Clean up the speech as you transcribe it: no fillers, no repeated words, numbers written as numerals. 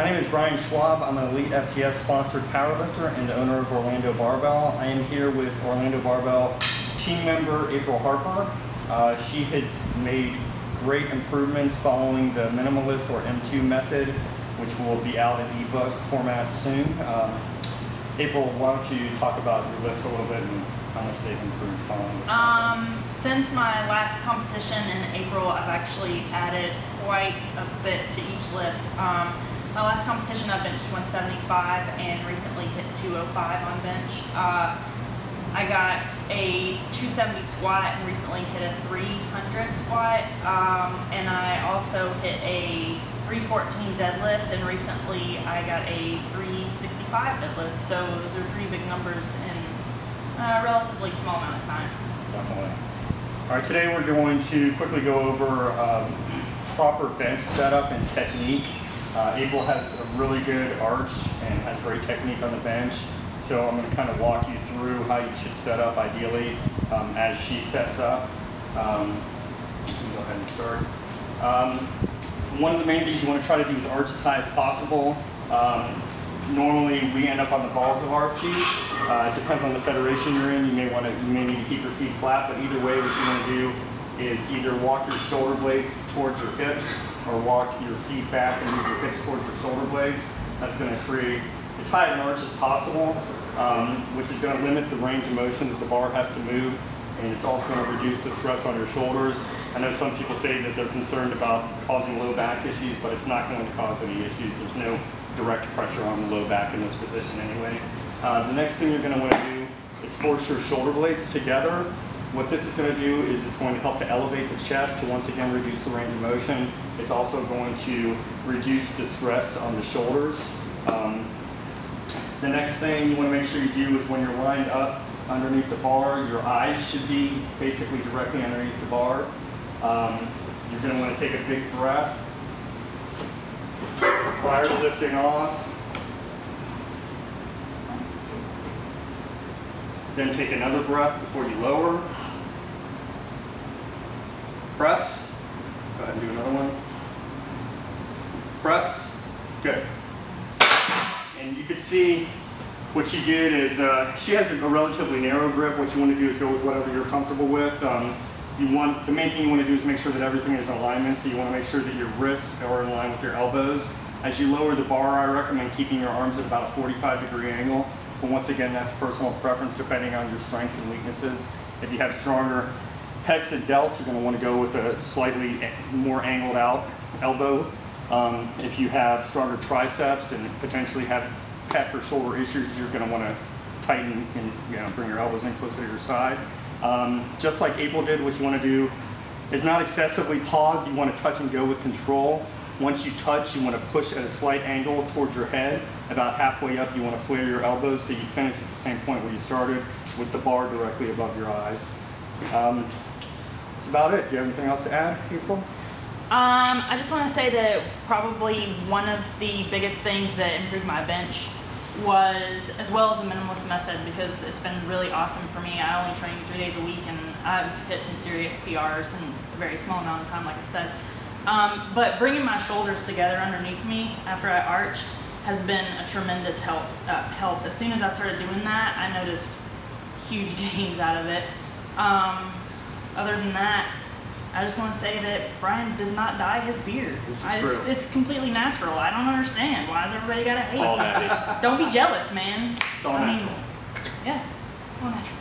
My name is Brian Schwab. I'm an Elite FTS sponsored powerlifter and the owner of Orlando Barbell. I am here with Orlando Barbell team member April Harper. She has made great improvements following the minimalist or M2 method, which will be out in ebook format soon. April, why don't you talk about your lifts a little bit and how much they've improved following this method? Since my last competition in April, I've actually added quite a bit to each lift. My last competition I benched 175 and recently hit 205 on bench. I got a 270 squat and recently hit a 300 squat, and I also hit a 314 deadlift and recently I got a 365 deadlift. So those are three big numbers in a relatively small amount of time. Definitely. All right, today we're going to quickly go over proper bench setup and technique. April has a really good arch and has great technique on the bench. So I'm going to kind of walk you through how you should set up ideally as she sets up. You can go ahead and start. One of the main things you want to try to do is arch as high as possible. Normally we end up on the balls of our feet. It depends on the federation you're in. You may need to keep your feet flat, but either way what you want to do is either walk your shoulder blades towards your hips or walk your feet back and move your hips towards your shoulder blades. That's going to create as high an arch as possible, which is going to limit the range of motion that the bar has to move, and it's also going to reduce the stress on your shoulders. I know some people say that they're concerned about causing low back issues, but it's not going to cause any issues. There's no direct pressure on the low back in this position anyway. The next thing you're going to want to do is force your shoulder blades together. What this is going to do is it's going to help to elevate the chest to once again reduce the range of motion. It's also going to reduce the stress on the shoulders. The next thing you want to make sure you do is when you're lined up underneath the bar, your eyes should be basically directly underneath the bar. You're going to want to take a big breath prior to lifting off. Then take another breath before you lower. Press. Go ahead and do another one. Press. Good. And you can see what she did is she has a relatively narrow grip. What you want to do is go with whatever you're comfortable with. The main thing you want to do is make sure that everything is in alignment. So you want to make sure that your wrists are in line with your elbows. As you lower the bar, I recommend keeping your arms at about a 45-degree angle. But once again, that's personal preference depending on your strengths and weaknesses. If you have stronger pecs and delts, you're going to want to go with a slightly more angled out elbow. If you have stronger triceps and potentially have pec or shoulder issues, you're going to want to tighten and bring your elbows in closer to your side. Just like April did, what you want to do is not excessively pause. You want to touch and go with control. Once you touch, you want to push at a slight angle towards your head. About halfway up, you want to flare your elbows so you finish at the same point where you started with the bar directly above your eyes. That's about it. Do you have anything else to add, April? I just want to say that probably one of the biggest things that improved my bench was, as well as the minimalist method, because it's been really awesome for me. I only train 3 days a week and I've hit some serious PRs in a very small amount of time, like I said. But bringing my shoulders together underneath me after I arch has been a tremendous help. As soon as I started doing that, I noticed huge gains out of it. Other than that, I just want to say that Brian does not dye his beard. This is true. It's completely natural. I don't understand. Why does everybody gotta hate? All natural. Don't be jealous, man. It's all natural. Yeah, all natural.